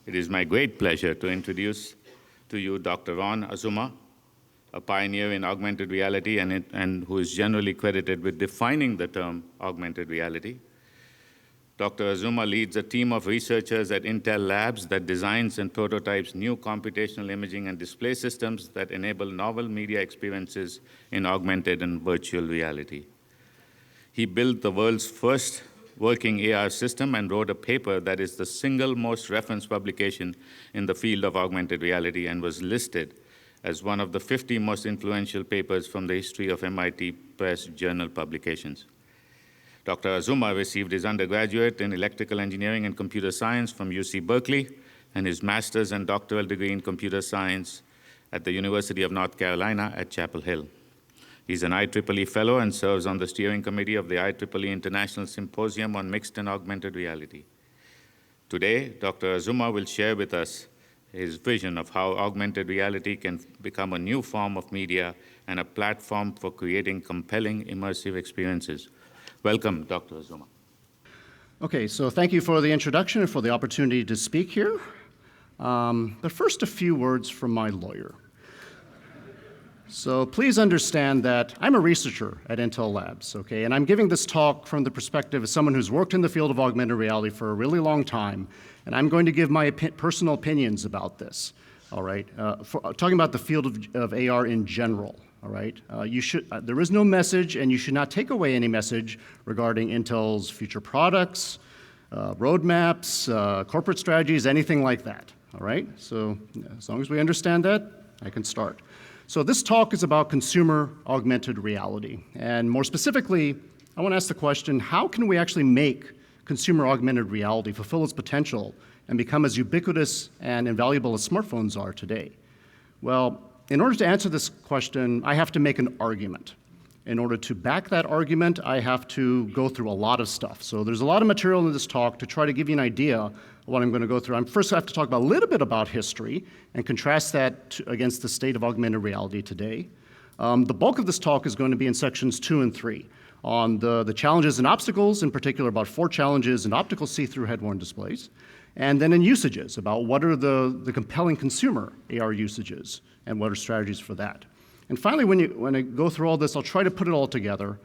It is my great pleasure to introduce to you Dr. Ron Azuma, a pioneer in augmented reality and who is generally credited with defining the term augmented reality. Dr. Azuma leads a team of researchers at Intel Labs that designs and prototypes new computational imaging and display systems that enable novel media experiences in augmented and virtual reality. He built the world's first working AR system and wrote a paper that is the single most referenced publication in the field of augmented reality and was listed as one of the 50 most influential papers from the history of MIT Press journal publications. Dr. Azuma received his undergraduate in electrical engineering and computer science from UC Berkeley and his master's and doctoral degree in computer science at the University of North Carolina at Chapel Hill. He's an IEEE Fellow and serves on the steering committee of the IEEE International Symposium on Mixed and Augmented Reality. Today, Dr. Azuma will share with us his vision of how augmented reality can become a new form of media and a platform for creating compelling immersive experiences. Welcome, Dr. Azuma. Okay, so thank you for the introduction and for the opportunity to speak here. But first, a few words from my lawyer. So please understand that I'm a researcher at Intel Labs, okay? And I'm giving this talk from the perspective of someone who's worked in the field of augmented reality for a really long time, and I'm going to give my personal opinions about this, all right? Talking about the field of AR in general, all right? There is no message, and you should not take away any message regarding Intel's future products, roadmaps, corporate strategies, anything like that, all right? So as long as we understand that, I can start. So this talk is about consumer augmented reality. And more specifically, I want to ask the question, how can we actually make consumer augmented reality fulfill its potential and become as ubiquitous and invaluable as smartphones are today? Well, in order to answer this question, I have to make an argument. In order to back that argument, I have to go through a lot of stuff. So there's a lot of material in this talk to try to give you an idea of what I'm going to go through. First, I have to talk about a little bit about history and contrast that against the state of augmented reality today. The bulk of this talk is going to be in sections 2 and 3 on the challenges and obstacles, in particular about 4 challenges in optical see-through head-worn displays, and then in usages, about what are the compelling consumer AR usages and what are strategies for that. And finally, when I go through all this, I'll try to put it all together,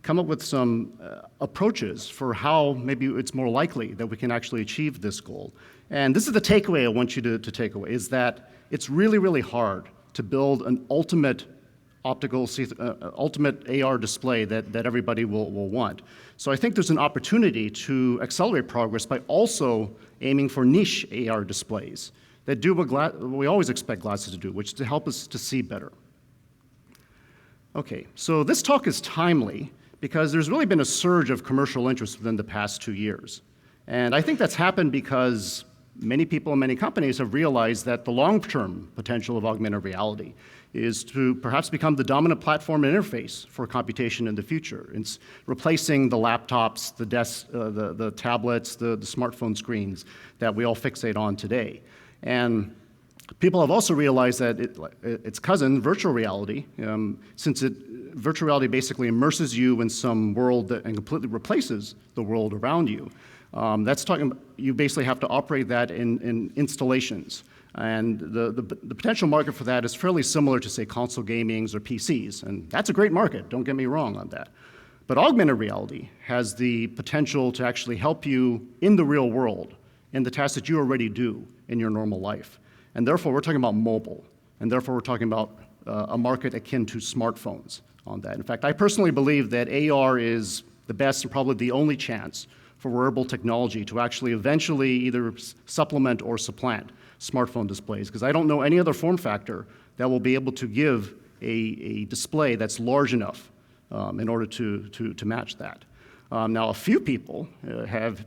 come up with some approaches for how maybe it's more likely that we can actually achieve this goal. And this is the takeaway I want you to take away, is that it's really, really hard to build an ultimate ultimate AR display that everybody will want. So I think there's an opportunity to accelerate progress by also aiming for niche AR displays that do what we always expect glasses to do, which is to help us to see better. Okay, so this talk is timely because there's really been a surge of commercial interest within the past 2 years. And I think that's happened because many people and many companies have realized that the long-term potential of augmented reality is to perhaps become the dominant platform and interface for computation in the future. It's replacing the laptops, the desks, the tablets, the smartphone screens that we all fixate on today. And people have also realized that its cousin, virtual reality, since virtual reality basically immerses you in some world and completely replaces the world around you. That's talking, you basically have to operate that in installations. And the potential market for that is fairly similar to, say, console gamings or PCs. And that's a great market, don't get me wrong on that. But augmented reality has the potential to actually help you in the real world, in the tasks that you already do in your normal life. And therefore, we're talking about mobile. And therefore, we're talking about a market akin to smartphones on that. In fact, I personally believe that AR is the best and probably the only chance for wearable technology to actually eventually either supplement or supplant smartphone displays, because I don't know any other form factor that will be able to give a display that's large enough in order to match that. Now, a few people have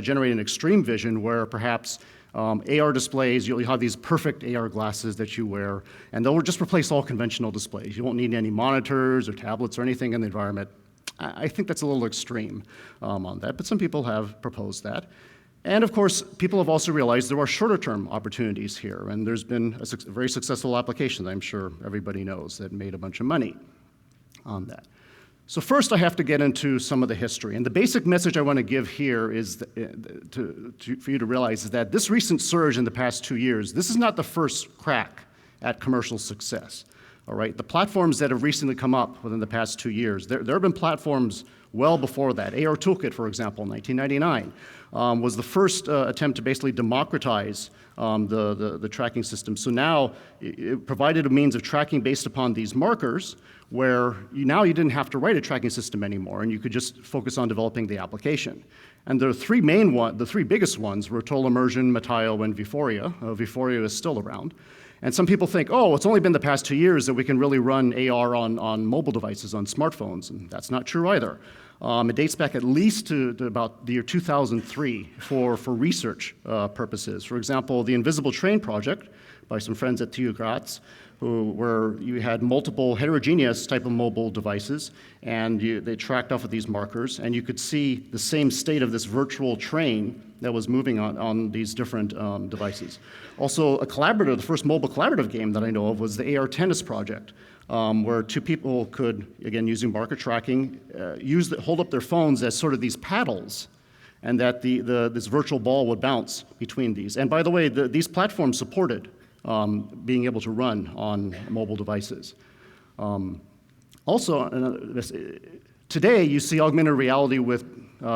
generated an extreme vision where perhaps AR displays, you'll have these perfect AR glasses that you wear, and they'll just replace all conventional displays. You won't need any monitors or tablets or anything in the environment. I think that's a little extreme on that, but some people have proposed that. And of course, people have also realized there are shorter-term opportunities here, and there's been a very successful application that I'm sure everybody knows that made a bunch of money on that. So first I have to get into some of the history. And the basic message I want to give here is for you to realize is that this recent surge in the past 2 years, this is not the first crack at commercial success. All right, the platforms that have recently come up within the past 2 years, there have been platforms well before that. AR Toolkit, for example, in 1999, was the first attempt to basically democratize the tracking system. So now it provided a means of tracking based upon these markers where now you didn't have to write a tracking system anymore and you could just focus on developing the application. And the three biggest ones were Total Immersion, Metaio, and Vuforia. Vuforia is still around. And some people think, oh, it's only been the past 2 years that we can really run AR on mobile devices, on smartphones, and that's not true either. It dates back at least to about the year 2003 for research purposes. For example, the Invisible Train project by some friends at TU Graz, where you had multiple heterogeneous type of mobile devices, and they tracked off of these markers, and you could see the same state of this virtual train that was moving on these different devices. Also, the first mobile collaborative game that I know of was the AR Tennis project, where two people could, again, using marker tracking, hold up their phones as sort of these paddles, and that this virtual ball would bounce between these. And by the way, these platforms supported being able to run on mobile devices. Today you see augmented reality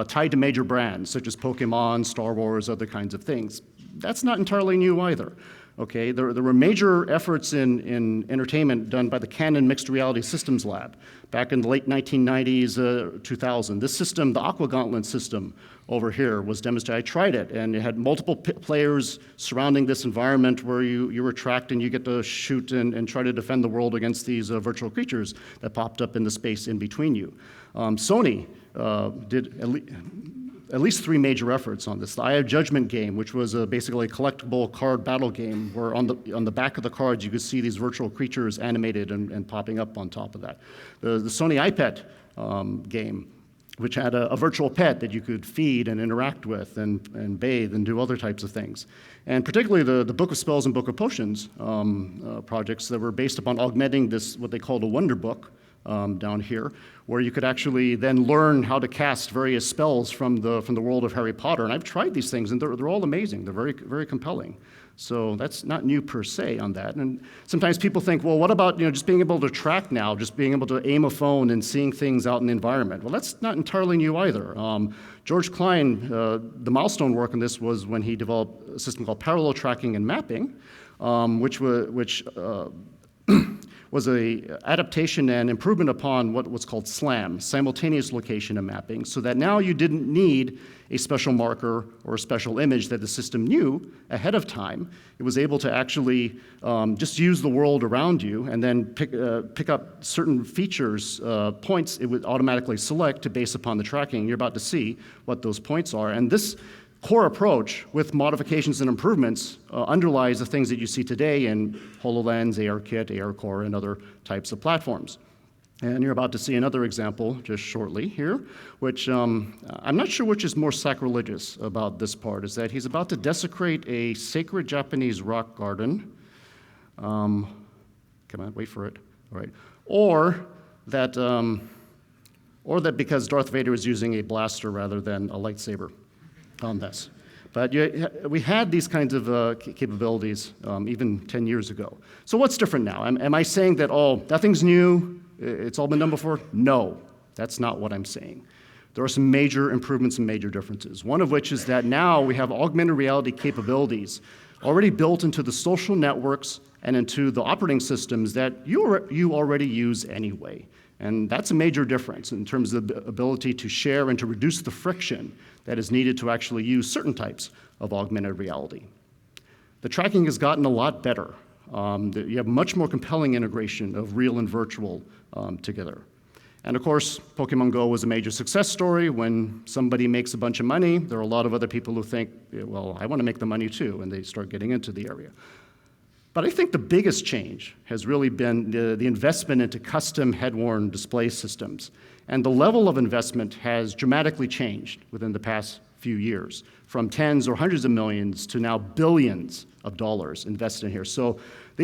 tied to major brands such as Pokemon, Star Wars, other kinds of things. That's not entirely new either. Okay, there were major efforts in entertainment done by the Canon Mixed Reality Systems Lab back in the late 1990s, 2000. This system, the Aqua Gauntlet system over here, was demonstrated. I tried it, and it had multiple players surrounding this environment where you were tracked and you get to shoot and try to defend the world against these virtual creatures that popped up in the space in between you. Sony did at least 3 major efforts on this. The Eye of Judgment game, which was basically a collectible card battle game where on the back of the cards you could see these virtual creatures animated and popping up on top of that. The Sony iPet game, which had a virtual pet that you could feed and interact with and bathe and do other types of things. And particularly the Book of Spells and Book of Potions projects that were based upon augmenting this, what they called a wonder book, down here, where you could actually then learn how to cast various spells from the world of Harry Potter. And I've tried these things, and they're all amazing. They're very, very compelling. So that's not new per se on that. And sometimes people think, well, what about just being able to track now, just being able to aim a phone and seeing things out in the environment? Well, that's not entirely new either. George Klein, the milestone work on this was when he developed a system called parallel tracking and mapping, which was an adaptation and improvement upon what was called SLAM, simultaneous location and mapping, so that now you didn't need a special marker or a special image that the system knew ahead of time. It was able to actually just use the world around you and then pick up certain features, points it would automatically select based upon the tracking. You're about to see what those points are. And this core approach with modifications and improvements underlies the things that you see today in HoloLens, ARKit, ARCore, and other types of platforms. And you're about to see another example just shortly here, which I'm not sure which is more sacrilegious about this part, is that he's about to desecrate a sacred Japanese rock garden. Come on, wait for it. All right. Or that because Darth Vader is using a blaster rather than a lightsaber on this. But we had these kinds of capabilities even 10 years ago. So what's different now? Am I saying that, nothing's new, it's all been done before? No, that's not what I'm saying. There are some major improvements and major differences, one of which is that now we have augmented reality capabilities already built into the social networks and into the operating systems that you already use anyway. And that's a major difference in terms of the ability to share and to reduce the friction that is needed to actually use certain types of augmented reality. The tracking has gotten a lot better. You have much more compelling integration of real and virtual together. And of course, Pokemon Go was a major success story. When somebody makes a bunch of money, there are a lot of other people who think, well, I want to make the money too, and they start getting into the area. But I think the biggest change has really been the investment into custom head-worn display systems. And the level of investment has dramatically changed within the past few years, from tens or hundreds of millions to now billions of dollars invested in here. So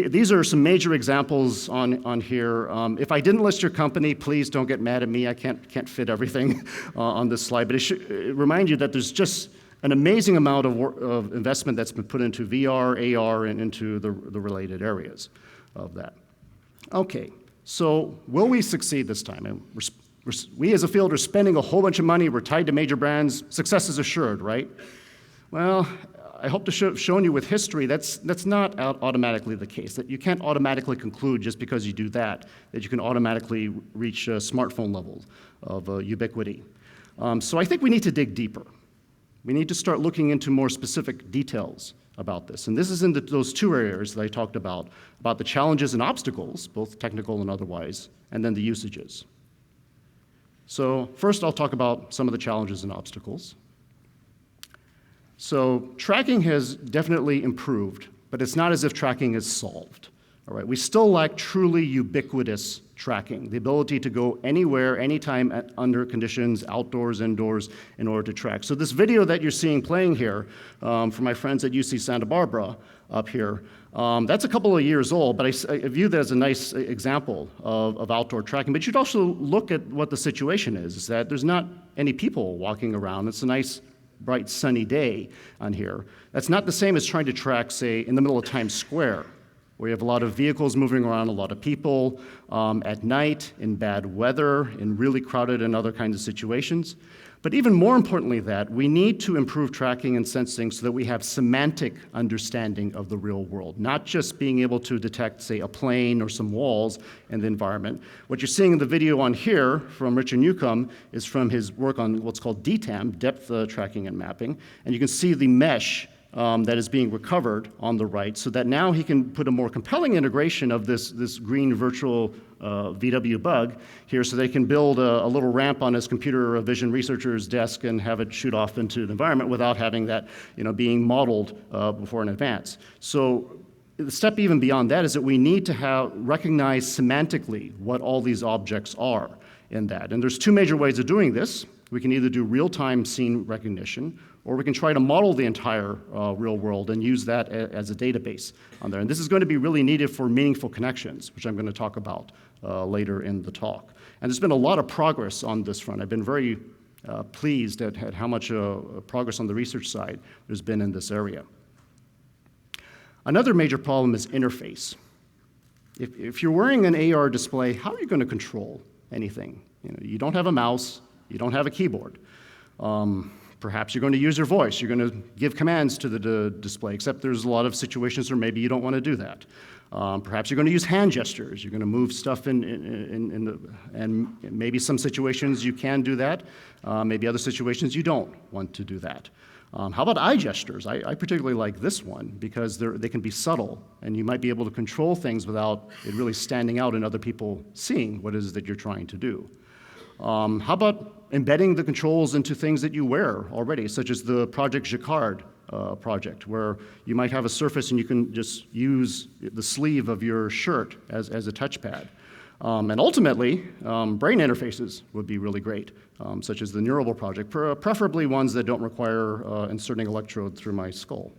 These are some major examples on here. If I didn't list your company, please don't get mad at me. I can't fit everything on this slide, but it should remind you that there's just an amazing amount of investment that's been put into VR, AR, and into the related areas of that. Okay, so will we succeed this time? And we as a field are spending a whole bunch of money. We're tied to major brands. Success is assured, right? Well, I hope to have shown you with history that's not automatically the case, that you can't automatically conclude just because you do that you can automatically reach smartphone levels of ubiquity. So I think we need to dig deeper. We need to start looking into more specific details about this. And this is in those two areas that I talked about the challenges and obstacles, both technical and otherwise, and then the usages. So first I'll talk about some of the challenges and obstacles. So tracking has definitely improved, but it's not as if tracking is solved. All right, we still lack truly ubiquitous tracking, the ability to go anywhere, anytime, under conditions, outdoors, indoors, in order to track. So this video that you're seeing playing here from my friends at UC Santa Barbara up here, that's a couple of years old, but I view that as a nice example of outdoor tracking. But you'd also look at what the situation is that there's not any people walking around. It's a nice, bright, sunny day on here. That's not the same as trying to track, say, in the middle of Times Square, where you have a lot of vehicles moving around, a lot of people, at night, in bad weather, in really crowded and other kinds of situations. But even more importantly that, we need to improve tracking and sensing so that we have semantic understanding of the real world, not just being able to detect, say, a plane or some walls in the environment. What you're seeing in the video on here from Richard Newcomb is from his work on what's called DTAM, depth tracking and mapping, and you can see the mesh that is being recovered on the right, so that now he can put a more compelling integration of this green virtual VW bug here, so they can build a little ramp on his computer vision researcher's desk and have it shoot off into the environment without having that, being modeled before in advance. So the step even beyond that is that we need to recognize semantically what all these objects are in that. And there's two major ways of doing this. We can either do real-time scene recognition, or we can try to model the entire real world and use that as a database on there. And this is going to be really needed for meaningful connections, which I'm going to talk about later in the talk. And there's been a lot of progress on this front. I've been very pleased at how much progress on the research side there's been in this area. Another major problem is interface. If you're wearing an AR display, how are you going to control anything? You don't have a mouse, you don't have a keyboard. Perhaps you're going to use your voice. You're going to give commands to the display, except there's a lot of situations where maybe you don't want to do that. Perhaps you're going to use hand gestures. You're going to move stuff and maybe some situations you can do that. Maybe other situations you don't want to do that. How about eye gestures? I particularly like this one because they can be subtle, and you might be able to control things without it really standing out and other people seeing what it is that you're trying to do. How about embedding the controls into things that you wear already, such as the Project Jacquard project, where you might have a surface and you can just use the sleeve of your shirt as a touchpad. And ultimately, brain interfaces would be really great, such as the Neurable project, preferably ones that don't require inserting electrode through my skull.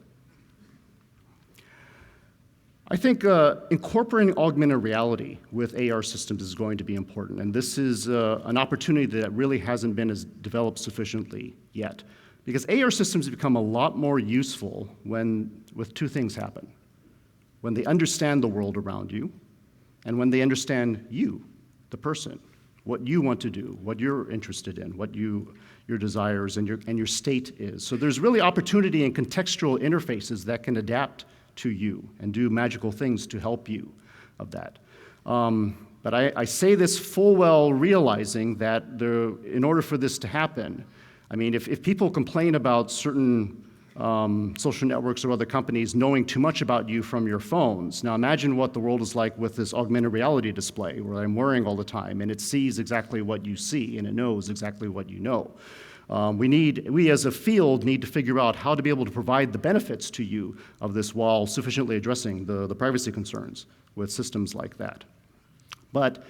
I think incorporating augmented reality with AR systems is going to be important, and this is an opportunity that really hasn't been developed sufficiently yet, because AR systems become a lot more useful with two things happen: when they understand the world around you, and when they understand you, the person, what you want to do, what you're interested in, what your desires and your state is. So there's really opportunity in contextual interfaces that can adapt to you and do magical things to help you of that. But I say this full well realizing that in order for this to happen, I mean, if people complain about certain social networks or other companies knowing too much about you from your phones, now imagine what the world is like with this augmented reality display where I'm wearing all the time and it sees exactly what you see and it knows exactly what you know. We as a field need to figure out how to be able to provide the benefits to you of this while sufficiently addressing the privacy concerns with systems like that. But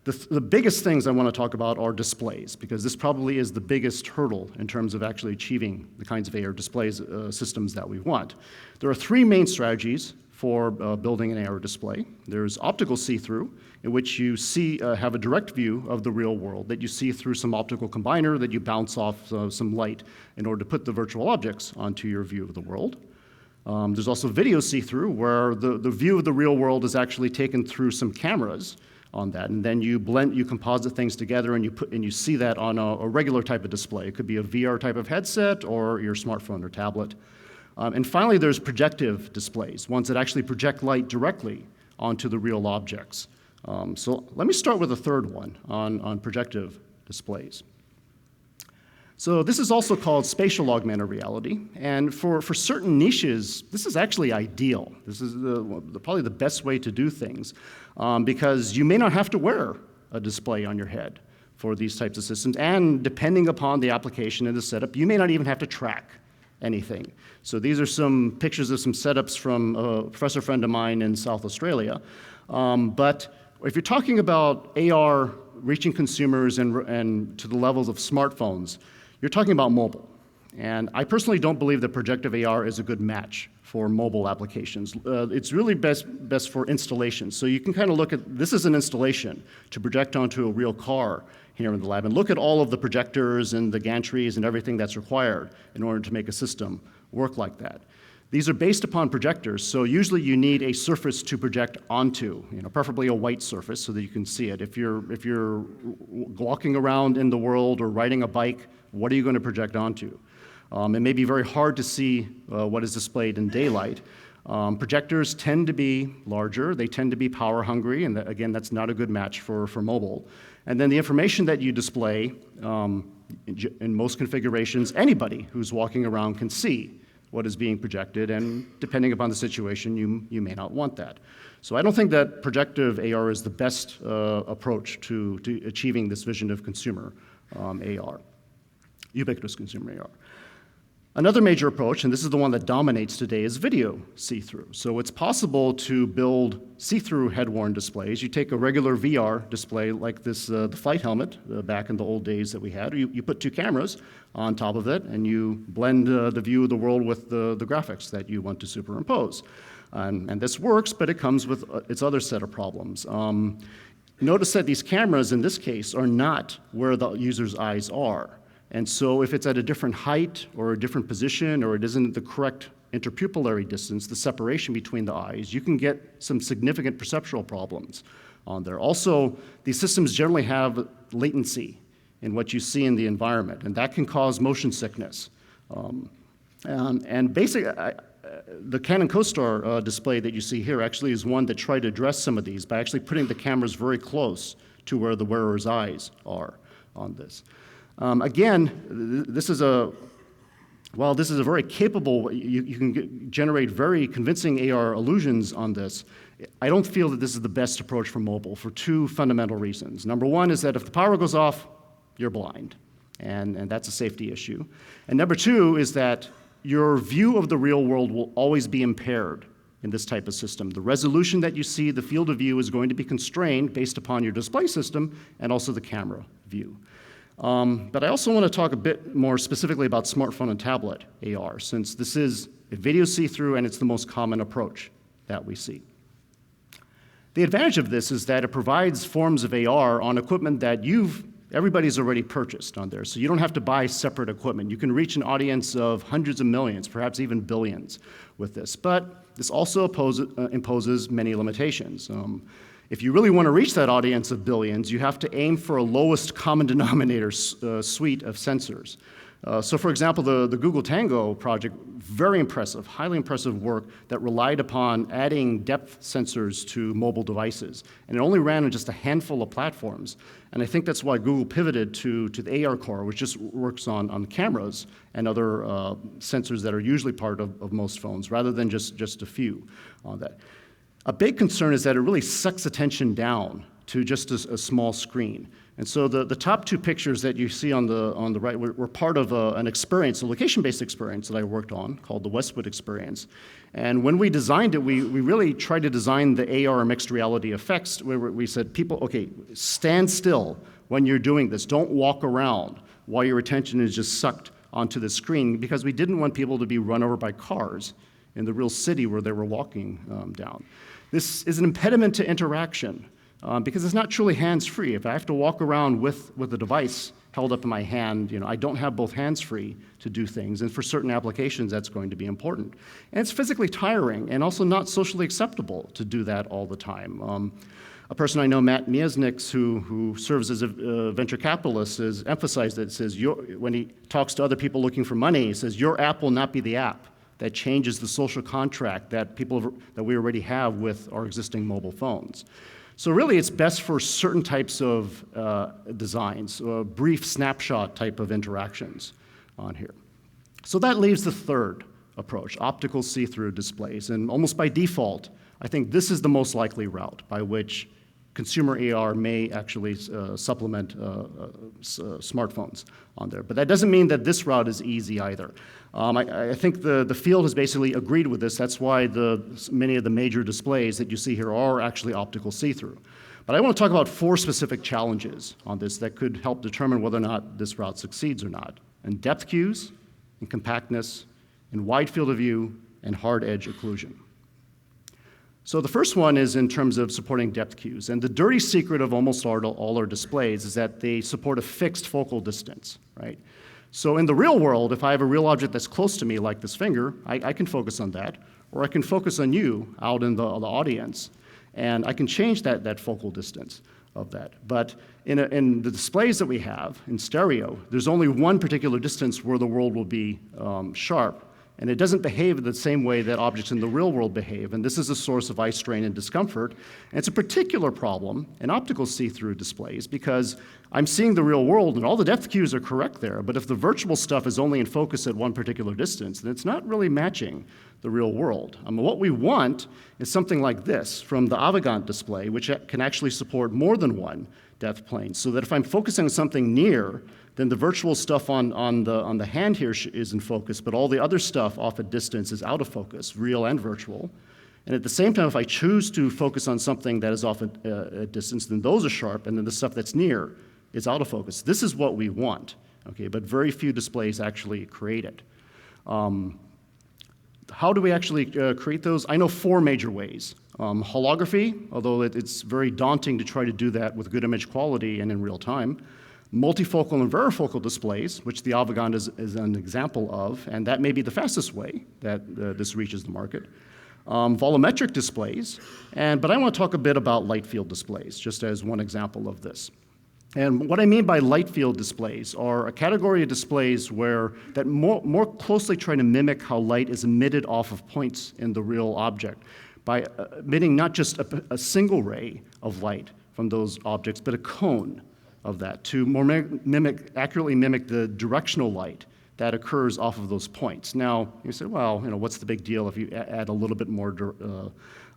the biggest things I want to talk about are displays, because this probably is the biggest hurdle in terms of actually achieving the kinds of AR displays systems that we want. There are three main strategies for building an AR display. There's optical see-through, in which you have a direct view of the real world that you see through some optical combiner that you bounce off some light in order to put the virtual objects onto your view of the world. There's also video see-through, where the view of the real world is actually taken through some cameras on that, and then you composite things together, and you see that on a regular type of display. It could be a VR type of headset or your smartphone or tablet. And finally, there's projective displays, ones that actually project light directly onto the real objects. So let me start with the third one on projective displays. So this is also called spatial augmented reality, and for certain niches, this is actually ideal. This is probably the best way to do things, because you may not have to wear a display on your head for these types of systems, and depending upon the application and the setup, you may not even have to track anything. So these are some pictures of some setups from a professor friend of mine in South Australia. But if you're talking about AR reaching consumers and to the levels of smartphones, you're talking about mobile. And I personally don't believe that projective AR is a good match for mobile applications. It's really best for installations. So you can kind of look at, this is an installation to project onto a real car here in the lab, and look at all of the projectors and the gantries and everything that's required in order to make a system work like that. These are based upon projectors, so usually you need a surface to project onto, preferably a white surface so that you can see it. If you're walking around in the world or riding a bike, what are you going to project onto? It may be very hard to see what is displayed in daylight. Projectors tend to be larger, they tend to be power hungry, and again, that's not a good match for mobile. And then the information that you display, in most configurations, anybody who's walking around can see what is being projected, and depending upon the situation, you may not want that. So I don't think that projective AR is the best approach to achieving this vision of consumer AR, ubiquitous consumer AR. Another major approach, and this is the one that dominates today, is video see-through. So it's possible to build see-through head-worn displays. You take a regular VR display like this, the flight helmet, back in the old days that we had, or you put two cameras on top of it, and you blend the view of the world with the graphics that you want to superimpose. And this works, but it comes with its other set of problems. Notice that these cameras, in this case, are not where the user's eyes are. And so if it's at a different height or a different position, or it isn't the correct interpupillary distance, the separation between the eyes, you can get some significant perceptual problems on there. Also, these systems generally have latency in what you see in the environment, and that can cause motion sickness. And basically, the Canon CoStar display that you see here actually is one that tried to address some of these by actually putting the cameras very close to where the wearer's eyes are on this. Again, this is a very capable, you can generate very convincing AR illusions on this. I don't feel that this is the best approach for mobile for two fundamental reasons. Number one is that if the power goes off, you're blind, and that's a safety issue. And number two is that your view of the real world will always be impaired in this type of system. The resolution that you see, the field of view, is going to be constrained based upon your display system and also the camera view. But I also want to talk a bit more specifically about smartphone and tablet AR, since this is a video see-through and it's the most common approach that we see. The advantage of this is that it provides forms of AR on equipment that everybody's already purchased on there, so you don't have to buy separate equipment. You can reach an audience of hundreds of millions, perhaps even billions with this. But this also imposes many limitations. If you really want to reach that audience of billions, you have to aim for a lowest common denominator suite of sensors. So for example, the Google Tango project, very impressive, highly impressive work that relied upon adding depth sensors to mobile devices. And it only ran on just a handful of platforms. And I think that's why Google pivoted to the AR core, which just works on cameras and other sensors that are usually part of most phones, rather than just a few on that. A big concern is that it really sucks attention down to just a small screen. And so the top two pictures that you see on the right were part of an experience, a location-based experience that I worked on called the Westwood Experience. And when we designed it, we really tried to design the AR mixed reality effects where we said, people, okay, stand still when you're doing this. Don't walk around while your attention is just sucked onto the screen, because we didn't want people to be run over by cars in the real city where they were walking down. This is an impediment to interaction because it's not truly hands-free. If I have to walk around with a device held up in my hand, I don't have both hands free to do things, and for certain applications that's going to be important. And it's physically tiring and also not socially acceptable to do that all the time. A person I know, Matt Miesniks, who serves as a venture capitalist, has emphasized that. Says when he talks to other people looking for money, he says, your app will not be the app that changes the social contract that we already have with our existing mobile phones. So really, it's best for certain types of designs, brief snapshot type of interactions on here. So that leaves the third approach, optical see-through displays. And almost by default, I think this is the most likely route by which consumer AR may actually supplement smartphones on there. But that doesn't mean that this route is easy either. I think the field has basically agreed with this. That's why many of the major displays that you see here are actually optical see-through. But I want to talk about 4 specific challenges on this that could help determine whether or not this route succeeds or not. And depth cues, and compactness, and wide field of view, and hard edge occlusion. So the first one is in terms of supporting depth cues. And the dirty secret of almost all our displays is that they support a fixed focal distance, right? So in the real world, if I have a real object that's close to me, like this finger, I can focus on that, or I can focus on you out in the audience, and I can change that focal distance of that. But in the displays that we have in stereo, there's only one particular distance where the world will be sharp. And it doesn't behave the same way that objects in the real world behave, and this is a source of eye strain and discomfort. And it's a particular problem in optical see-through displays because I'm seeing the real world and all the depth cues are correct there, but if the virtual stuff is only in focus at one particular distance, then it's not really matching the real world. What we want is something like this from the Avegant display, which can actually support more than one depth plane, so that if I'm focusing on something near, then the virtual stuff on the hand here is in focus, but all the other stuff off at distance is out of focus, real and virtual. And at the same time, if I choose to focus on something that is off at distance, then those are sharp, and then the stuff that's near is out of focus. This is what we want, okay? But very few displays actually create it. How do we actually create those? I know 4 major ways. Holography, although it's very daunting to try to do that with good image quality and in real time. Multifocal and varifocal displays, which the Avegant is an example of, and that may be the fastest way that this reaches the market. Volumetric displays, but I want to talk a bit about light field displays, just as one example of this. And what I mean by light field displays are a category of displays that more closely try to mimic how light is emitted off of points in the real object by emitting not just a single ray of light from those objects, but a cone of that to more accurately mimic the directional light that occurs off of those points. Now, you say, well, what's the big deal if you add a little bit more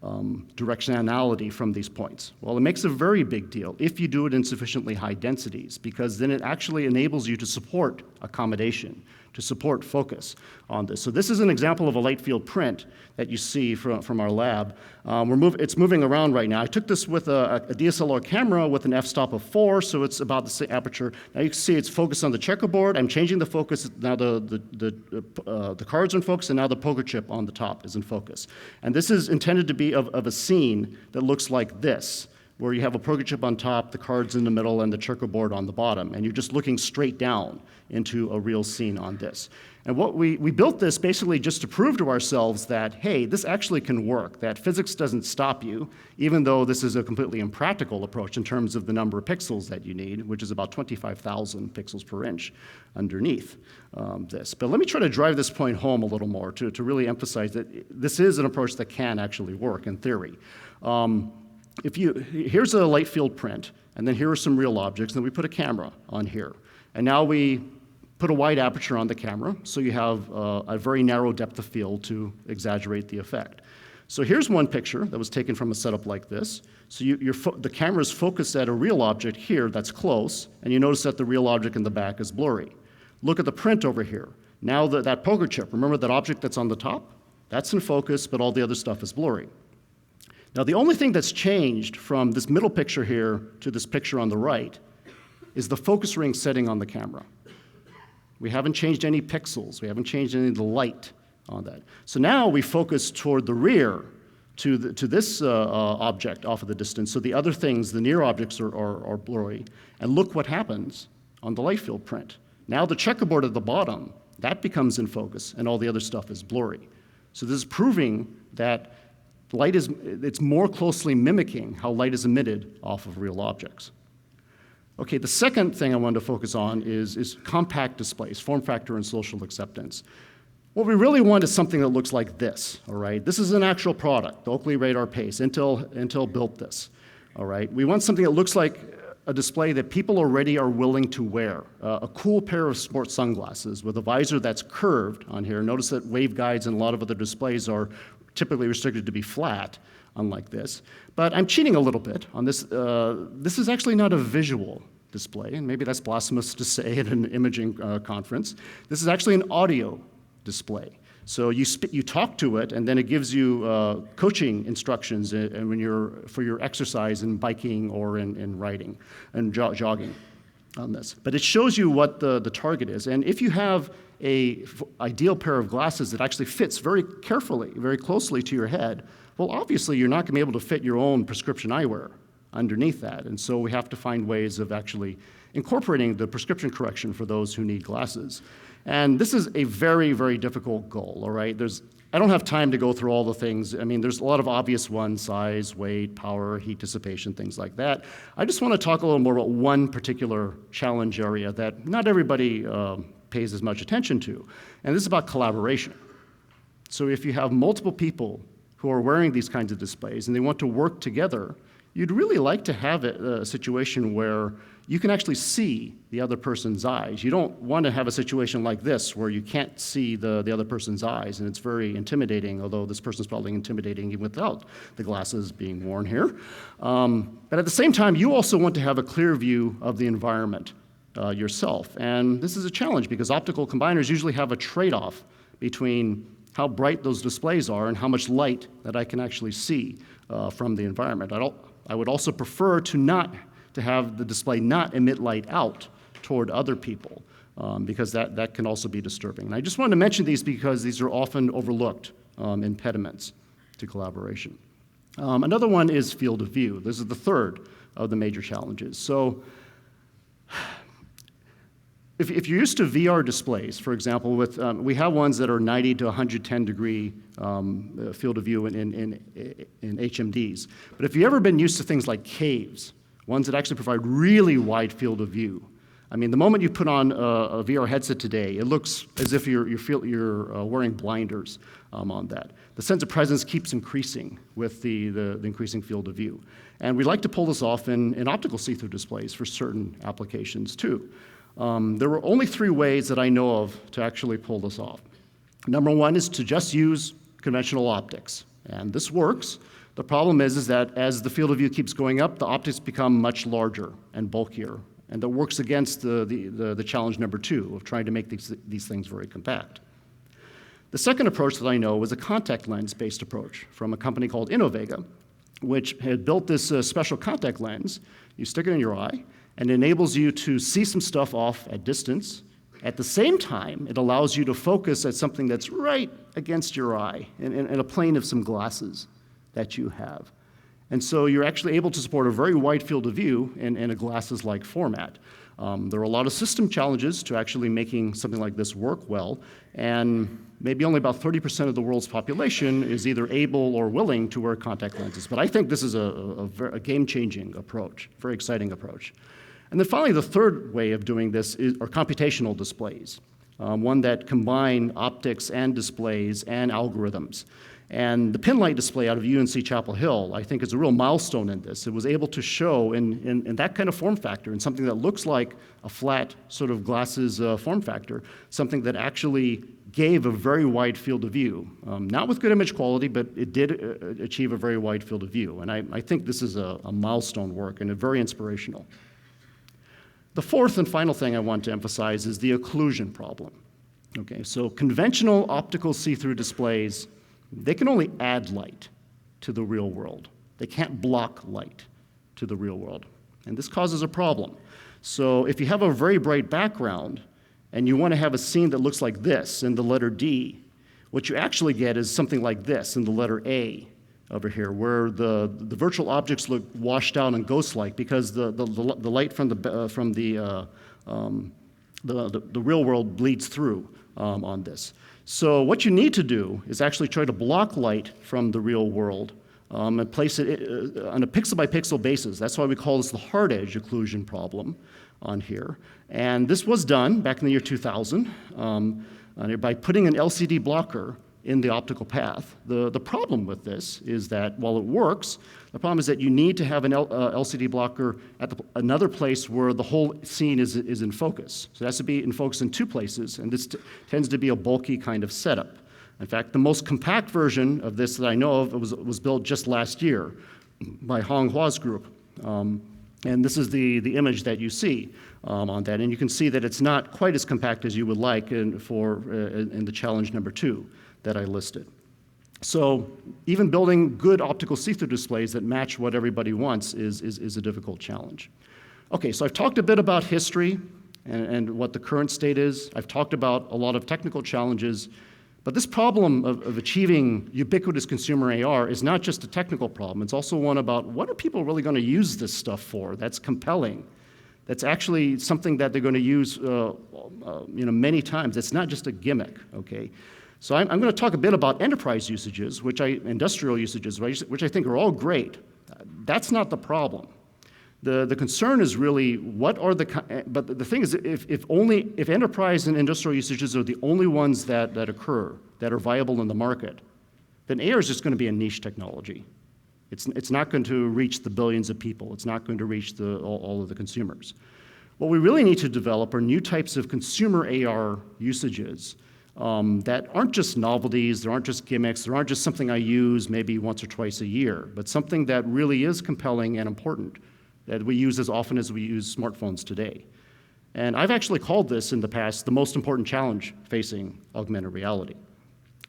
directionality from these points? Well, it makes a very big deal if you do it in sufficiently high densities, because then it actually enables you to support accommodation, to support focus on this. So this is an example of a light field print that you see from our lab. It's moving around right now. I took this with a DSLR camera with an f-stop of 4, so it's about the same aperture. Now you can see it's focused on the checkerboard. I'm changing the focus. Now the cards are in focus, and now the poker chip on the top is in focus. And this is intended to be of a scene that looks like this, where you have a poker chip on top, the cards in the middle, and the checkerboard on the bottom, and you're just looking straight down into a real scene on this. And what we built this basically just to prove to ourselves that, hey, this actually can work, that physics doesn't stop you, even though this is a completely impractical approach in terms of the number of pixels that you need, which is about 25,000 pixels per inch underneath this. But let me try to drive this point home a little more to really emphasize that this is an approach that can actually work in theory. Here's a light field print, and then here are some real objects, and then we put a camera on here. And now we put a wide aperture on the camera, so you have a very narrow depth of field to exaggerate the effect. So here's one picture that was taken from a setup like this. So the camera is focused at a real object here that's close, and you notice that the real object in the back is blurry. Look at the print over here. Now that poker chip, remember that object that's on the top? That's in focus, but all the other stuff is blurry. Now, the only thing that's changed from this middle picture here to this picture on the right is the focus ring setting on the camera. We haven't changed any pixels. We haven't changed any of the light on that. So now we focus toward the rear to this object off of the distance, so the other things, the near objects, are blurry. And look what happens on the light field print. Now the checkerboard at the bottom, that becomes in focus, and all the other stuff is blurry. So this is proving that it's more closely mimicking how light is emitted off of real objects. Okay, the second thing I wanted to focus on is compact displays, form factor and social acceptance. What we really want is something that looks like this, all right? This is an actual product, the Oakley Radar Pace. Intel built this, all right? We want something that looks like a display that people already are willing to wear. A cool pair of sports sunglasses with a visor that's curved on here. Notice that waveguides and a lot of other displays are typically restricted to be flat, unlike this. But I'm cheating a little bit on this. This is actually not a visual display, and maybe that's blasphemous to say at an imaging conference. This is actually an audio display. So you talk to it, and then it gives you coaching instructions for your exercise in biking or in riding and jogging on this. But it shows you what the target is. And if you have an ideal pair of glasses that actually fits very carefully, very closely to your head, well, obviously you're not going to be able to fit your own prescription eyewear underneath that. And so we have to find ways of actually incorporating the prescription correction for those who need glasses. And this is a very, very difficult goal, all right? I don't have time to go through all the things. I mean, there's a lot of obvious ones: size, weight, power, heat dissipation, things like that. I just want to talk a little more about one particular challenge area that not everybody pays as much attention to, and this is about collaboration. So if you have multiple people who are wearing these kinds of displays and they want to work together, you'd really like to have a situation where you can actually see the other person's eyes. You don't want to have a situation like this where you can't see the other person's eyes, and it's very intimidating, although this person's probably intimidating even without the glasses being worn here. But at the same time, you also want to have a clear view of the environment yourself. And this is a challenge because optical combiners usually have a trade-off between how bright those displays are and how much light that I can actually see from the environment. I would also prefer to have the display not emit light out toward other people, because that can also be disturbing. And I just wanted to mention these because these are often overlooked impediments to collaboration. Another one is field of view. This is the third of the major challenges. So if you're used to VR displays, for example, we have ones that are 90 to 110 degree field of view in HMDs. But if you've ever been used to things like caves, ones that actually provide really wide field of view, I mean, the moment you put on a VR headset today, it looks as if you're wearing blinders on that. The sense of presence keeps increasing with the increasing field of view. And we like to pull this off in optical see-through displays for certain applications too. There were only 3 ways that I know of to actually pull this off. Number 1 is to just use conventional optics, and this works. The problem is that as the field of view keeps going up, the optics become much larger and bulkier, and that works against the challenge number 2 of trying to make these things very compact. The second approach that I know was a contact lens-based approach from a company called Innovator, which had built this special contact lens. You stick it in your eye, and it enables you to see some stuff off at distance. At the same time, it allows you to focus at something that's right against your eye in a plane of some glasses that you have. And so you're actually able to support a very wide field of view in a glasses-like format. There are a lot of system challenges to actually making something like this work well, and maybe only about 30% of the world's population is either able or willing to wear contact lenses. But I think this is a game-changing approach, very exciting approach. And then finally, the third way of doing this are computational displays, one that combine optics and displays and algorithms. And the Pinlight display out of UNC Chapel Hill, I think, is a real milestone in this. It was able to show in that kind of form factor, in something that looks like a flat sort of glasses form factor, something that actually gave a very wide field of view. Not with good image quality, but it did achieve a very wide field of view. And I think this is a milestone work and very inspirational. The fourth and final thing I want to emphasize is the occlusion problem. Okay, so conventional optical see-through displays, they can only add light to the real world. They can't block light to the real world. And this causes a problem. So if you have a very bright background and you want to have a scene that looks like this in the letter D, What you actually get is something like this in the letter A over here, where the virtual objects look washed out and ghost-like because the light from the real world bleeds through on this. So what you need to do is actually try to block light from the real world and place it on a pixel-by-pixel basis. That's why we call this the hard edge occlusion problem on here. And this was done back in the year 2000 by putting an LCD blocker in the optical path. The problem with this is that while it works, the problem is that you need to have an LCD blocker at another place where the whole scene is in focus. So it has to be in focus in two places, and this tends to be a bulky kind of setup. In fact, the most compact version of this that I know of was built just last year by Hong Hua's group. And this is the image that you see on that. And you can see that it's not quite as compact as you would like in the challenge number 2 that I listed. So even building good optical see-through displays that match what everybody wants is a difficult challenge. Okay, so I've talked a bit about history and what the current state is. I've talked about a lot of technical challenges. But this problem of achieving ubiquitous consumer AR is not just a technical problem. It's also one about what are people really going to use this stuff for that's compelling, that's actually something that they're going to use many times. It's not just a gimmick, okay? So I'm going to talk a bit about enterprise usages, industrial usages, which I think are all great. That's not the problem. The concern is really but the thing is, if enterprise and industrial usages are the only ones that occur, that are viable in the market, then AR is just going to be a niche technology. It's not going to reach the billions of people. It's not going to reach all of the consumers. What we really need to develop are new types of consumer AR usages that aren't just novelties, they aren't just gimmicks, they aren't just something I use maybe once or twice a year, but something that really is compelling and important, that we use as often as we use smartphones today. And I've actually called this in the past the most important challenge facing augmented reality.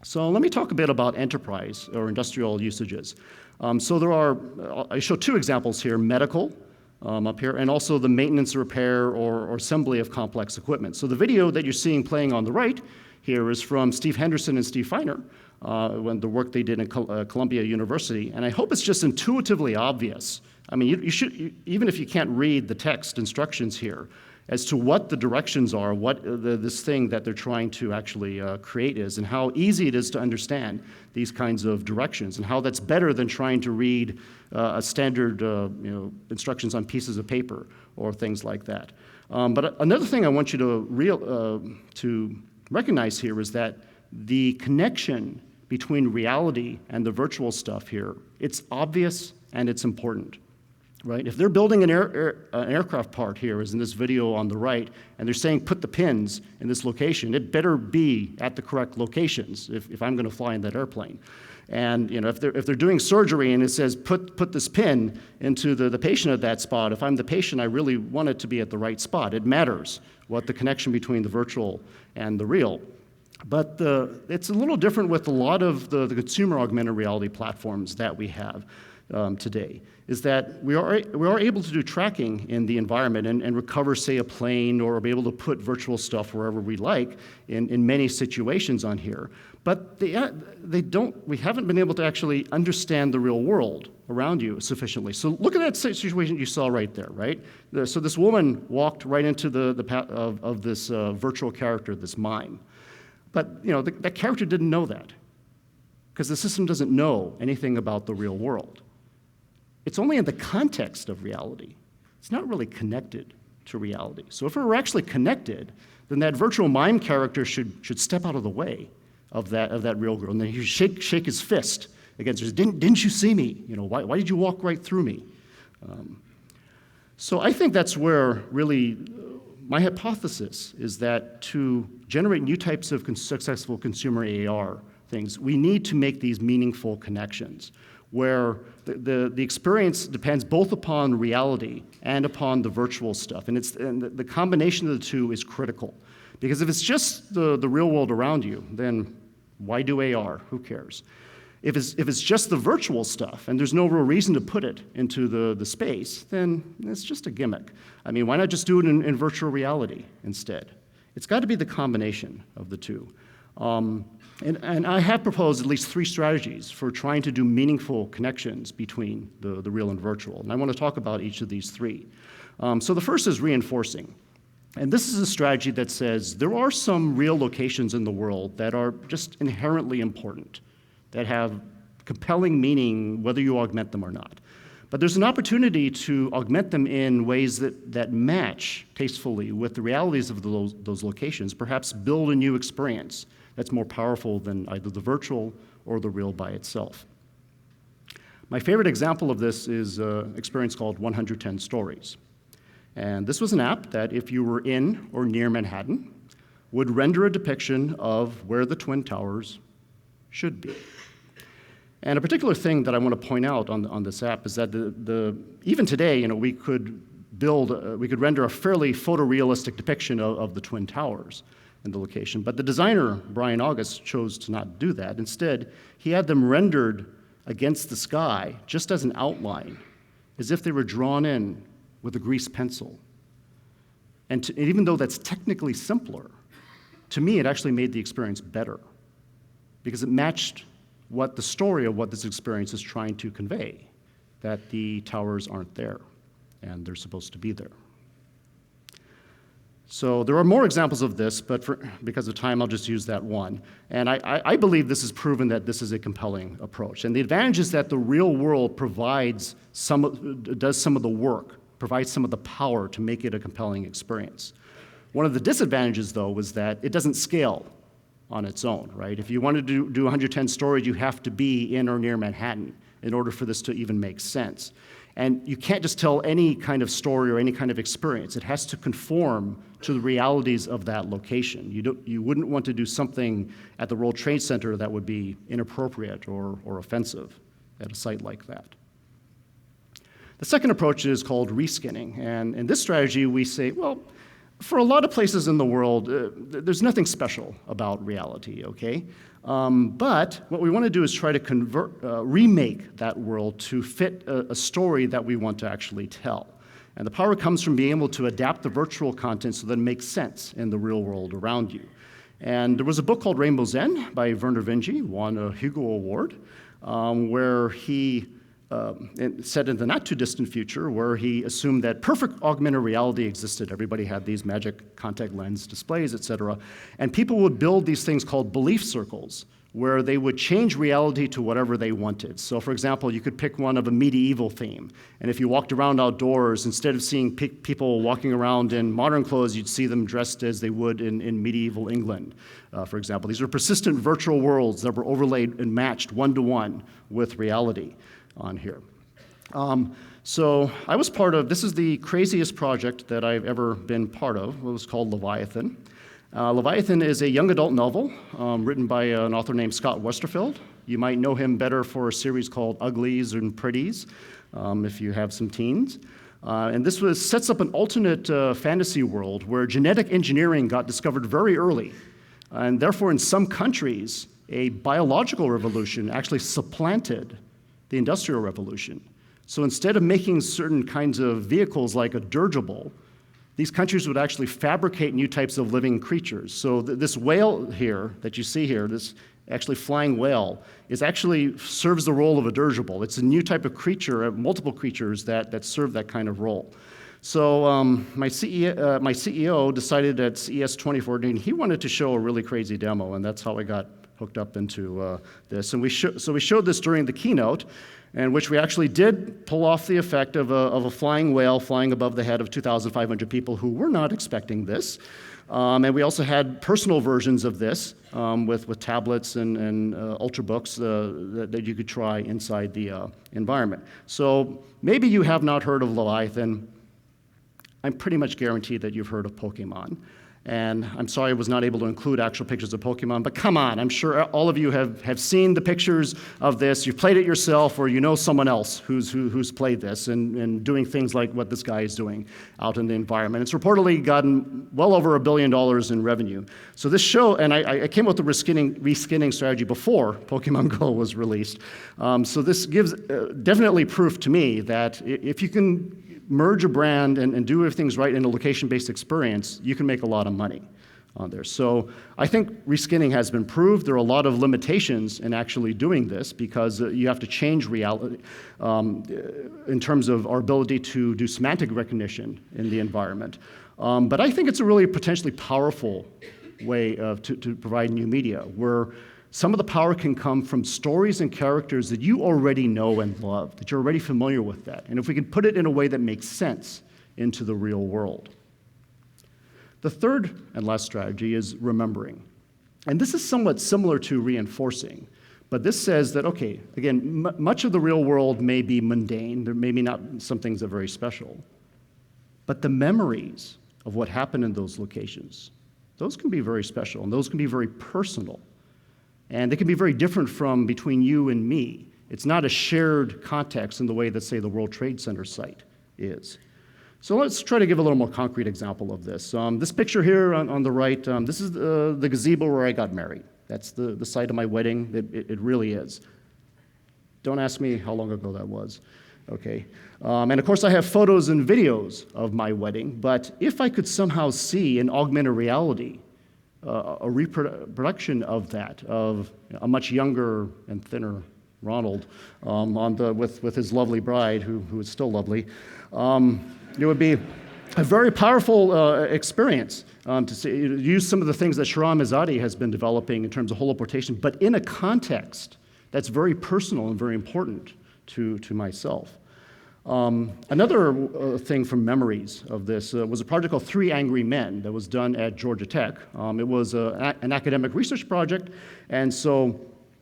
So let me talk a bit about enterprise or industrial usages. I show 2 examples here, medical up here, and also the maintenance, repair, or assembly of complex equipment. So the video that you're seeing playing on the right here is from Steve Henderson and Steve Feiner, when the work they did in Columbia University, and I hope it's just intuitively obvious. I mean, you should, even if you can't read the text instructions here, as to what the directions are, what this thing that they're trying to actually create is, and how easy it is to understand these kinds of directions, and how that's better than trying to read a standard instructions on pieces of paper or things like that. But another thing I want you to recognize here is that the connection between reality and the virtual stuff here, it's obvious and it's important. Right? If they're building an aircraft part here, as in this video on the right, and they're saying put the pins in this location, it better be at the correct locations if I'm going to fly in that airplane. And if they're doing surgery and it says put this pin into the patient at that spot, if I'm the patient, I really want it to be at the right spot. It matters what the connection between the virtual and the real. But it's a little different with a lot of the consumer augmented reality platforms that we have today, is that we are able to do tracking in the environment and recover, say, a plane, or be able to put virtual stuff wherever we like in many situations on here. But we haven't been able to actually understand the real world around you sufficiently. So look at that situation you saw right there, right? So this woman walked right into the path of this virtual character, this mime. But that character didn't know that, because the system doesn't know anything about the real world. It's only in the context of reality. It's not really connected to reality. So if it were actually connected, then that virtual mime character should step out of the way of that real girl, and then he should shake his fist against her. Didn't you see me? Why did you walk right through me? So I think that's where really my hypothesis is that to generate new types of successful consumer AR things, we need to make these meaningful connections, where the experience depends both upon reality and upon the virtual stuff. And the combination of the two is critical. Because if it's just the real world around you, then why do AR? Who cares? If it's just the virtual stuff and there's no real reason to put it into the space, then it's just a gimmick. I mean, why not just do it in virtual reality instead? It's got to be the combination of the two. And I have proposed at least 3 strategies for trying to do meaningful connections between the real and virtual. And I want to talk about each of these 3. So the first is reinforcing. And this is a strategy that says there are some real locations in the world that are just inherently important, that have compelling meaning whether you augment them or not. But there's an opportunity to augment them in ways that match tastefully with the realities of those locations, perhaps build a new experience that's more powerful than either the virtual or the real by itself. My favorite example of this is an experience called 110 Stories. And this was an app that, if you were in or near Manhattan, would render a depiction of where the Twin Towers should be. And a particular thing that I want to point out on this app is that even today, we could render a fairly photorealistic depiction of the Twin Towers in the location. But the designer, Brian August, chose to not do that. Instead, he had them rendered against the sky just as an outline, as if they were drawn in with a grease pencil. And even though that's technically simpler, to me it actually made the experience better, because it matched what the story of what this experience is trying to convey, that the towers aren't there, and they're supposed to be there. So there are more examples of this, but because of time, I'll just use that one. And I believe this has proven that this is a compelling approach. And the advantage is that the real world does some of the work, provides some of the power to make it a compelling experience. One of the disadvantages, though, was that it doesn't scale on its own, right? If you wanted to do 110 stories, you have to be in or near Manhattan in order for this to even make sense. And you can't just tell any kind of story or any kind of experience. It has to conform to the realities of that location. You wouldn't want to do something at the World Trade Center that would be inappropriate or offensive at a site like that. The second approach is called reskinning. And in this strategy, we say, well, for a lot of places in the world, there's nothing special about reality, okay? But what we want to do is try to remake that world to fit a story that we want to actually tell. And the power comes from being able to adapt the virtual content so that it makes sense in the real world around you. And there was a book called Rainbow's End by Werner Vinge, won a Hugo Award, where he set in the not-too-distant future, where he assumed that perfect augmented reality existed. Everybody had these magic contact lens displays, et cetera. And people would build these things called belief circles, where they would change reality to whatever they wanted. So, for example, you could pick one of a medieval theme. And if you walked around outdoors, instead of seeing people walking around in modern clothes, you'd see them dressed as they would in medieval England, for example. These are persistent virtual worlds that were overlaid and matched one-to-one with reality on here. So I was part of, this is the craziest project that I've ever been part of. It was called Leviathan. Leviathan is a young adult novel written by an author named Scott Westerfeld. You might know him better for a series called Uglies and Pretties, if you have some teens. And this sets up an alternate fantasy world where genetic engineering got discovered very early. And therefore, in some countries, a biological revolution actually supplanted the Industrial Revolution. So instead of making certain kinds of vehicles like a dirigible, these countries would actually fabricate new types of living creatures. So this whale here that you see here, this actually flying whale, actually serves the role of a dirigible. It's a new type of creature, multiple creatures that serve that kind of role. So my CEO decided at CES 2014 he wanted to show a really crazy demo, and that's how I got hooked up into this. And we showed this during the keynote, in which we actually did pull off the effect of a flying whale flying above the head of 2,500 people who were not expecting this. And we also had personal versions of this with tablets and ultrabooks that you could try inside the environment. So maybe you have not heard of Leviathan. I'm pretty much guaranteed that you've heard of Pokemon. And I'm sorry I was not able to include actual pictures of Pokemon, but come on, I'm sure all of you have seen the pictures of this. You've played it yourself, or you know someone else who's played this and doing things like what this guy is doing out in the environment. It's reportedly gotten well over $1 billion in revenue. So this show, and I came up with the reskinning strategy before Pokemon Go was released. So this gives definitely proof to me that if you can merge a brand and do things right in a location-based experience, you can make a lot of money. on there. So I think reskinning has been proved. There are a lot of limitations in actually doing this because you have to change reality in terms of our ability to do semantic recognition in the environment. But I think it's a really potentially powerful way to provide new media, where some of the power can come from stories and characters that you already know and love, that you're already familiar with that. And if we can put it in a way that makes sense into the real world. The third and last strategy is remembering. And this is somewhat similar to reinforcing, but this says that, okay, again, much of the real world may be mundane, there may be not some things that are very special, but the memories of what happened in those locations, those can be very special, and those can be very personal. And they can be very different from between you and me. It's not a shared context in the way that, say, the World Trade Center site is. So let's try to give a little more concrete example of this. This picture here on the right, this is the gazebo where I got married. That's the site of my wedding. It really is. Don't ask me how long ago that was. Okay. And of course, I have photos and videos of my wedding, but if I could somehow see in augmented reality a reproduction of that, of a much younger and thinner Ronald with his lovely bride, who is still lovely, it would be a very powerful experience to use some of the things that Shahram Azadi has been developing in terms of holoportation, but in a context that's very personal and very important to myself. Another thing from memories of this was a project called 3 Angry Men that was done at Georgia Tech. It was an academic research project, and so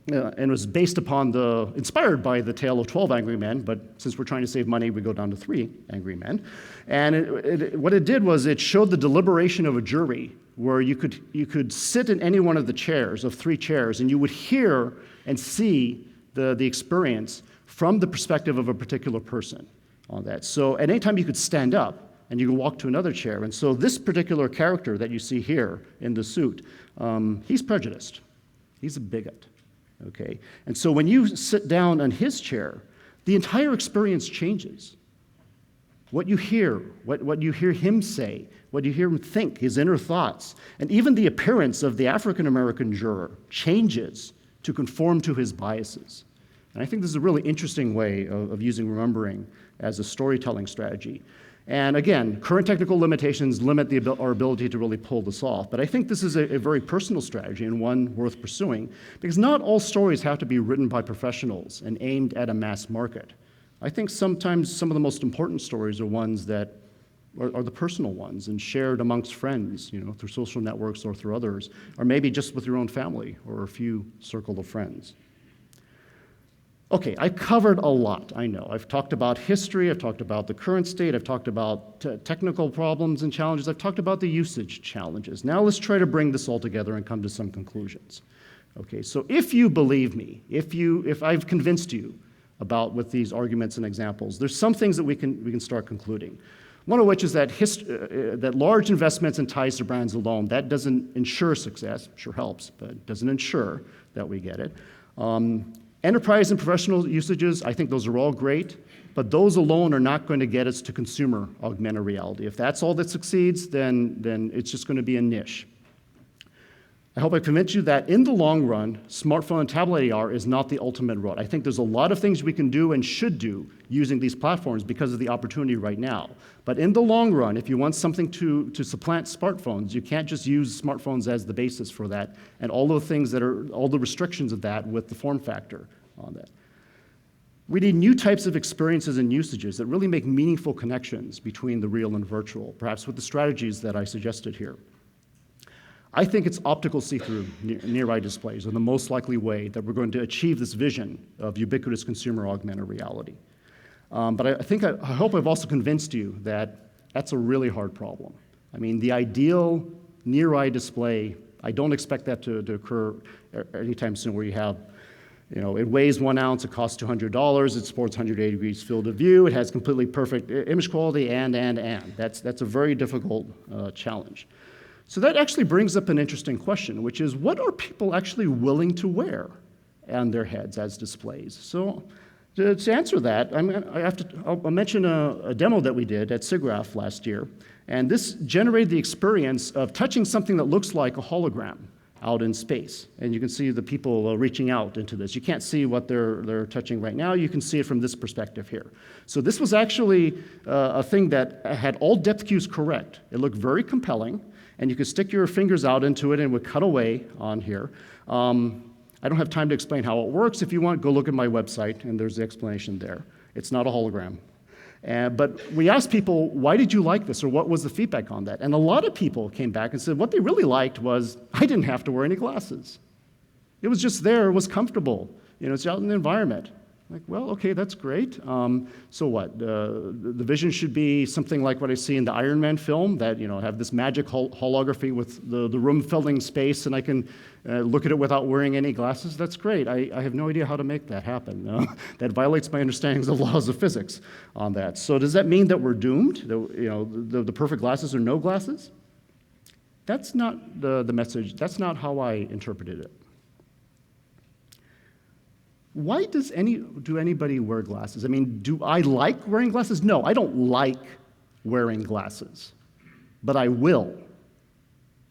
and it was inspired by the tale of 12 Angry Men, but since we're trying to save money, we go down to 3 Angry Men. And what it did was it showed the deliberation of a jury where you could sit in any one of the chairs, of 3 chairs, and you would hear and see the experience from the perspective of a particular person on that. So at any time you could stand up and you could walk to another chair. And so this particular character that you see here in the suit, he's prejudiced. He's a bigot, okay? And so when you sit down on his chair, the entire experience changes. What you hear, what you hear him say, what you hear him think, his inner thoughts, and even the appearance of the African-American juror changes to conform to his biases. And I think this is a really interesting way of using remembering as a storytelling strategy. And again, current technical limitations limit our ability to really pull this off. But I think this is a very personal strategy and one worth pursuing, because not all stories have to be written by professionals and aimed at a mass market. I think sometimes some of the most important stories are ones that are the personal ones and shared amongst friends, through social networks or through others, or maybe just with your own family or a few circle of friends. Okay, I've covered a lot, I know. I've talked about history, I've talked about the current state, I've talked about technical problems and challenges, I've talked about the usage challenges. Now let's try to bring this all together and come to some conclusions. Okay, so if you believe me, if I've convinced you with these arguments and examples, there's some things that we can start concluding. One of which is that that large investments and ties to brands alone, that doesn't ensure success, sure helps, but doesn't ensure that we get it. Enterprise and professional usages, I think those are all great, but those alone are not going to get us to consumer augmented reality. If that's all that succeeds, then it's just going to be a niche. I hope I convinced you that in the long run, smartphone and tablet AR is not the ultimate road. I think there's a lot of things we can do and should do using these platforms because of the opportunity right now. But in the long run, if you want something to supplant smartphones, you can't just use smartphones as the basis for that and all the restrictions of that with the form factor on that. We need new types of experiences and usages that really make meaningful connections between the real and virtual, perhaps with the strategies that I suggested here. I think it's optical see-through near-eye displays are the most likely way that we're going to achieve this vision of ubiquitous consumer augmented reality. But I hope I've also convinced you that that's a really hard problem. I mean, the ideal near-eye display, I don't expect that to occur anytime soon, where you have, it weighs 1 ounce, it costs $200, it supports 180 degrees field of view, it has completely perfect image quality, and. That's a very difficult challenge. So that actually brings up an interesting question, which is, what are people actually willing to wear on their heads as displays? So To answer that, I'll mention a demo that we did at SIGGRAPH last year, and this generated the experience of touching something that looks like a hologram out in space. And you can see the people reaching out into this. You can't see what they're touching right now. You can see it from this perspective here. So this was actually a thing that had all depth cues correct. It looked very compelling, and you could stick your fingers out into it and it would cut away on here. I don't have time to explain how it works. If you want, go look at my website, and there's the explanation there. It's not a hologram. But we asked people, why did you like this, or what was the feedback on that? And a lot of people came back and said what they really liked was, I didn't have to wear any glasses. It was just there, it was comfortable. It's out in the environment. Like, well, okay, that's great. So what? The vision should be something like what I see in the Iron Man film, that have this magic holography with the room filling space, and I can look at it without wearing any glasses. That's great. I have no idea how to make that happen. That violates my understandings of laws of physics on that. So does that mean that we're doomed? The perfect glasses or no glasses? That's not the message. That's not how I interpreted it. Why do anybody wear glasses? I mean, do I like wearing glasses? No, I don't like wearing glasses, but I will,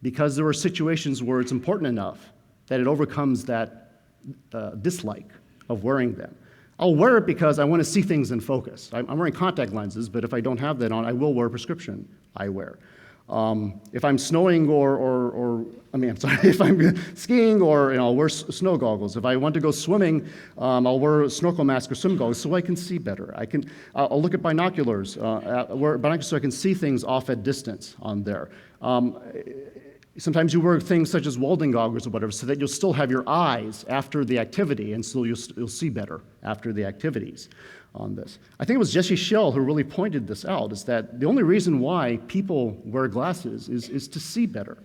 because there are situations where it's important enough that it overcomes that dislike of wearing them. I'll wear it because I want to see things in focus. I'm wearing contact lenses, but if I don't have that on, I will wear prescription eyewear. If I'm snowing if I'm skiing, or I'll wear snow goggles. If I want to go swimming, I'll wear a snorkel mask or swim goggles so I can see better. I'll look at binoculars, wear binoculars so I can see things off at distance on there. Sometimes you wear things such as welding goggles or whatever, so that you'll still have your eyes after the activity, and so you'll see better after the activities on this. I think it was Jesse Schell who really pointed this out, is that the only reason why people wear glasses is to see better.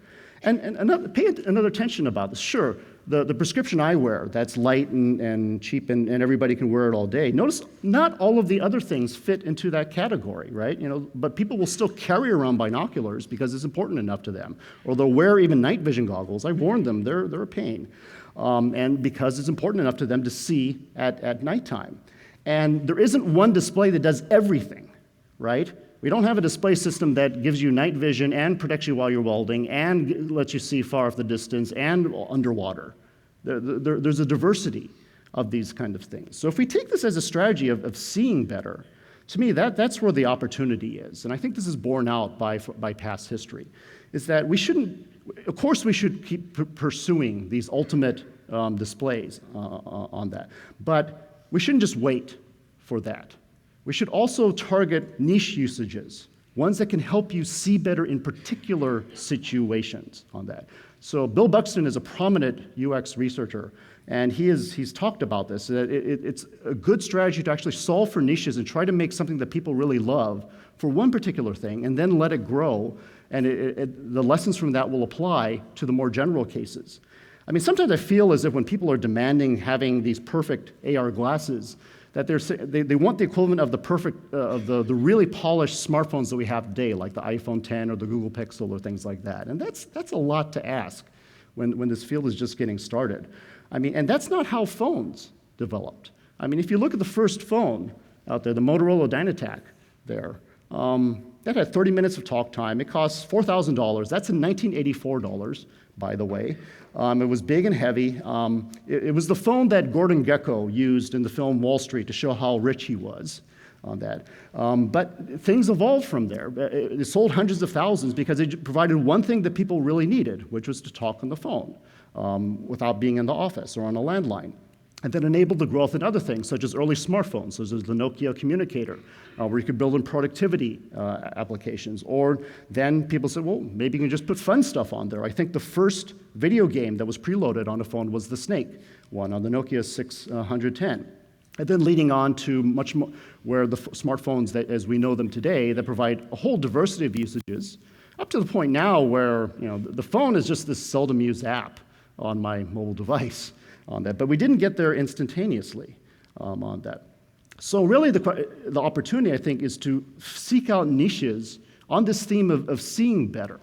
And pay another attention about this. Sure, the prescription eyewear, that's light and cheap, and everybody can wear it all day. Notice not all of the other things fit into that category, right? But people will still carry around binoculars because it's important enough to them. Or they'll wear even night vision goggles. I've worn them, they're a pain. And because it's important enough to them to see at nighttime. And there isn't one display that does everything, right? We don't have a display system that gives you night vision and protects you while you're welding and lets you see far off the distance and underwater. There's a diversity of these kind of things. So if we take this as a strategy of seeing better, to me, that's where the opportunity is. And I think this is borne out by past history, is that we shouldn't, of course we should keep pursuing these ultimate displays on that, but we shouldn't just wait for that. We should also target niche usages, ones that can help you see better in particular situations on that. So Bill Buxton is a prominent UX researcher, and he's talked about this. It's a good strategy to actually solve for niches and try to make something that people really love for one particular thing, and then let it grow, and the lessons from that will apply to the more general cases. I mean, sometimes I feel as if when people are demanding having these perfect AR glasses, that they want the equivalent of the perfect, of the really polished smartphones that we have today, like the iPhone 10 or the Google Pixel or things like that. And that's a lot to ask when this field is just getting started. I mean, and that's not how phones developed. I mean, if you look at the first phone out there, the Motorola Dynatac there, that had 30 minutes of talk time. It cost $4,000. That's in 1984 dollars, by the way. It was big and heavy. It was the phone that Gordon Gekko used in the film Wall Street to show how rich he was on that. But things evolved from there. It sold hundreds of thousands because it provided one thing that people really needed, which was to talk on the phone without being in the office or on a landline. And then enabled the growth in other things, such as early smartphones, such as the Nokia communicator, where you could build in productivity applications. Or then people said, well, maybe you can just put fun stuff on there. I think the first video game that was preloaded on a phone was the Snake one on the Nokia 610. And then leading on to much more, where the smartphones that, as we know them today, that provide a whole diversity of usages, up to the point now where the phone is just this seldom used app on my mobile device on that. But we didn't get there instantaneously on that. So really the opportunity, I think, is to seek out niches on this theme of seeing better.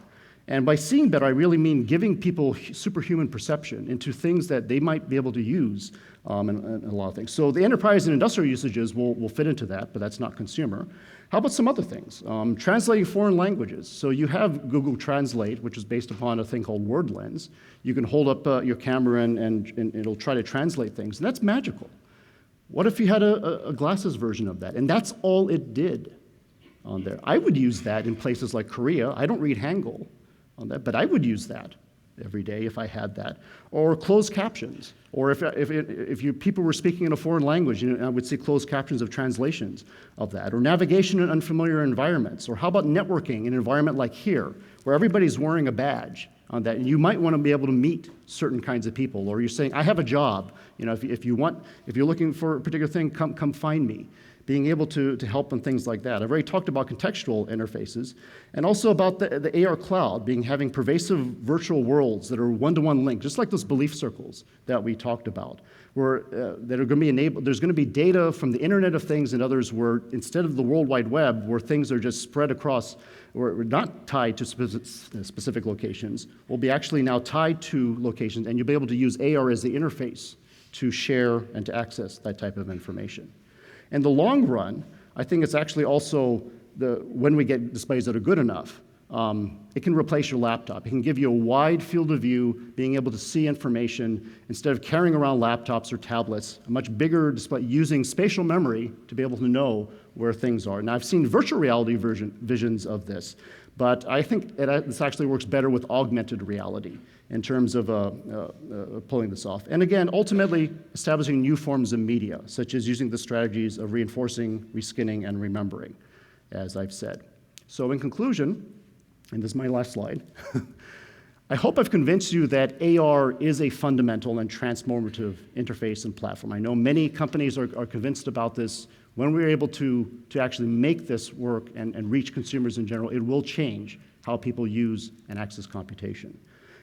And by seeing better, I really mean giving people superhuman perception into things that they might be able to use in a lot of things. So the enterprise and industrial usages will fit into that, but that's not consumer. How about some other things? Translating foreign languages. So you have Google Translate, which is based upon a thing called Word Lens. You can hold up your camera and it'll try to translate things, and that's magical. What if you had a glasses version of that? And that's all it did on there. I would use that in places like Korea. I don't read Hangul on that, but I would use that every day if I had that. Or closed captions. Or if people were speaking in a foreign language, I would see closed captions of translations of that. Or navigation in unfamiliar environments. Or how about networking in an environment like here, where everybody's wearing a badge on that, and you might want to be able to meet certain kinds of people. Or you're saying, I have a job. If you're looking for a particular thing, come find me. Being able to help in things like that. I've already talked about contextual interfaces, and also about the AR cloud, having pervasive virtual worlds that are one-to-one linked, just like those belief circles that we talked about, where that are going to be enabled. There's going to be data from the Internet of Things and others where instead of the World Wide Web, where things are just spread across, or not tied to specific locations, will be actually now tied to locations, and you'll be able to use AR as the interface to share and to access that type of information. In the long run, I think it's actually also when we get displays that are good enough, it can replace your laptop. It can give you a wide field of view, being able to see information instead of carrying around laptops or tablets, a much bigger display using spatial memory to be able to know where things are. Now, I've seen virtual reality visions of this, but I think this actually works better with augmented reality in terms of pulling this off. And again, ultimately, establishing new forms of media, such as using the strategies of reinforcing, reskinning, and remembering, as I've said. So in conclusion, and this is my last slide, I hope I've convinced you that AR is a fundamental and transformative interface and platform. I know many companies are convinced about this. When we're able to actually make this work and reach consumers in general, it will change how people use and access computation,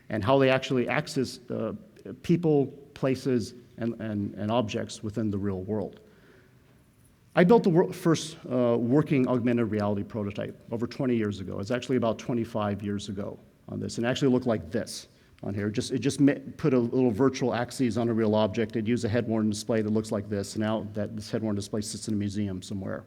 and how they actually access people, places, and objects within the real world. I built the first working augmented reality prototype over 20 years ago. It's actually about 25 years ago on this, and it actually looked like this on here. It just put a little virtual axis on a real object. It used a head-worn display that looks like this, and now this head-worn display sits in a museum somewhere.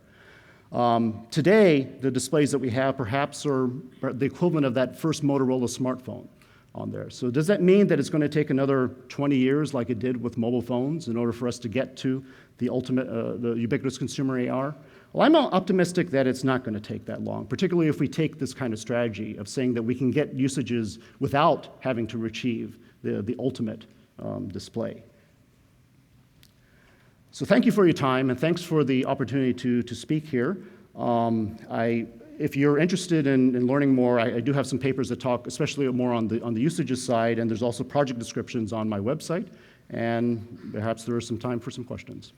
Today, the displays that we have perhaps are the equivalent of that first Motorola smartphone on there. So does that mean that it's going to take another 20 years like it did with mobile phones in order for us to get to the ultimate, the ubiquitous consumer AR? Well, I'm optimistic that it's not going to take that long, particularly if we take this kind of strategy of saying that we can get usages without having to achieve the ultimate display. So thank you for your time, and thanks for the opportunity to speak here. If you're interested in learning more, I do have some papers that talk especially more on the usages side, and there's also project descriptions on my website, and perhaps there is some time for some questions.